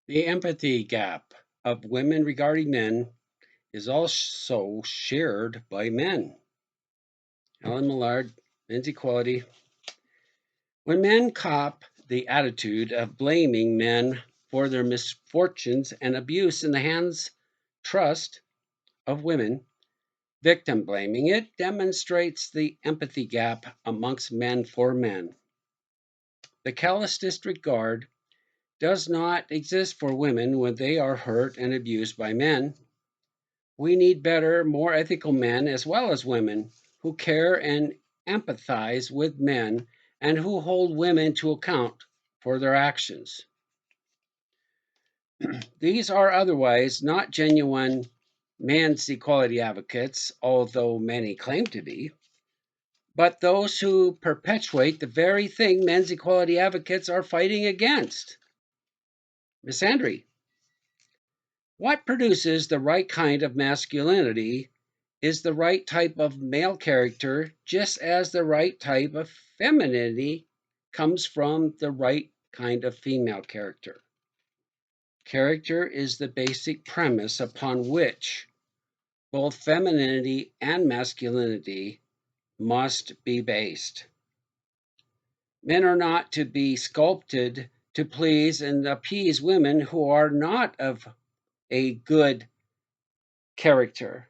The empathy gap of women regarding men is also shared by men. Alan Millard, Men's Equality. When men cop the attitude of blaming men for their misfortunes and abuse in the hands trust of women, victim blaming, it demonstrates the empathy gap amongst men for men. The callous disregard does not exist for women when they are hurt and abused by men. We need better, more ethical men as well as women who care and empathize with men and who hold women to account for their actions. These are otherwise not genuine men's equality advocates, although many claim to be, but those who perpetuate the very thing men's equality advocates are fighting against: misandry. What produces the right kind of masculinity is the right type of male character, just as the right type of femininity comes from the right kind of female character. Character is the basic premise upon which both femininity and masculinity must be based. Men are not to be sculpted to please and appease women who are not of a good character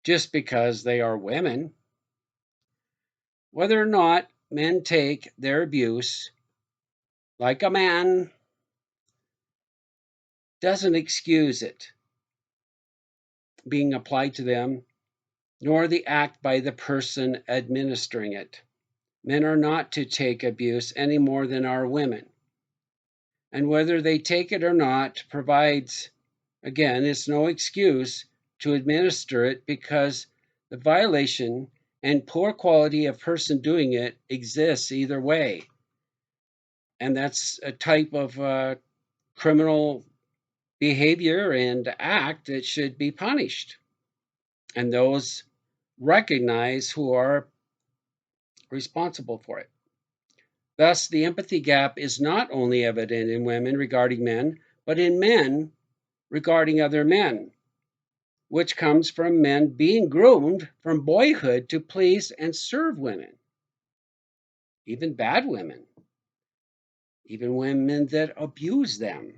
just because they are women. Whether or not men take their abuse like a man doesn't excuse it being applied to them, nor the act by the person administering it. Men are not to take abuse any more than are women. And whether they take it or not provides, again, it's no excuse to administer it, because the violation and poor quality of person doing it exists either way. And that's a type of criminal behavior and act that should be punished. And those recognize who are responsible for it. Thus, the empathy gap is not only evident in women regarding men, but in men regarding other men, which comes from men being groomed from boyhood to please and serve women, even bad women, even women that abuse them.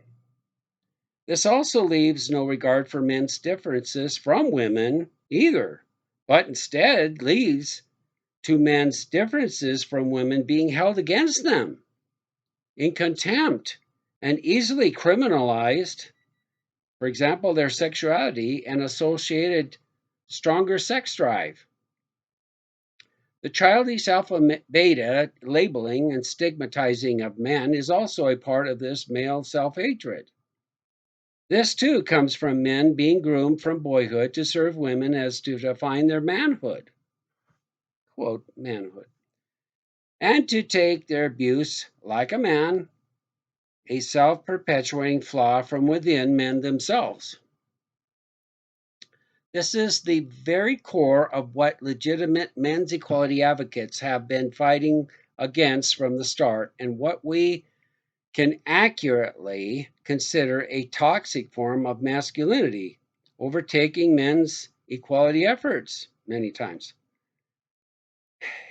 This also leaves no regard for men's differences from women either, but instead leads to men's differences from women being held against them in contempt and easily criminalized. For example, their sexuality and associated stronger sex drive. The childish alpha beta labeling and stigmatizing of men is also a part of this male self hatred. This too comes from men being groomed from boyhood to serve women as to define their manhood, quote, manhood, and to take their abuse like a man, a self perpetuating flaw from within men themselves. This is the very core of what legitimate men's equality advocates have been fighting against from the start, and what we can accurately consider a toxic form of masculinity, overtaking men's equality efforts many times.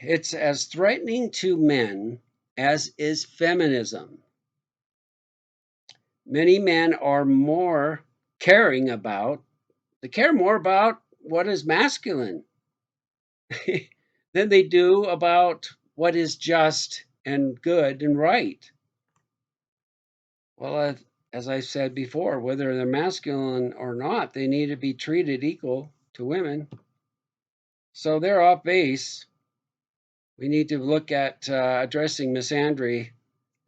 It's as threatening to men as is feminism. Many men are more caring about, they care more about what is masculine than they do about what is just and good and right. Well, as I said before, whether they're masculine or not, they need to be treated equal to women. So they're off base. We need to look at addressing misandry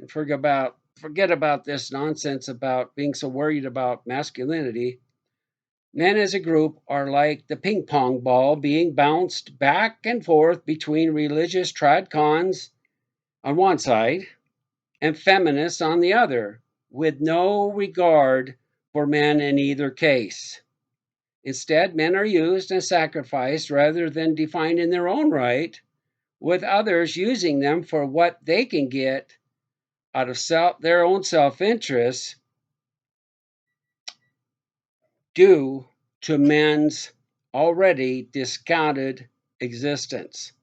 and forget about this nonsense about being so worried about masculinity. Men as a group are like the ping pong ball being bounced back and forth between religious tradcons on one side and feminists on the other, with no regard for men in either case. Instead, men are used and sacrificed rather than defined in their own right, with others using them for what they can get out of their own self interest due to men's already discounted existence.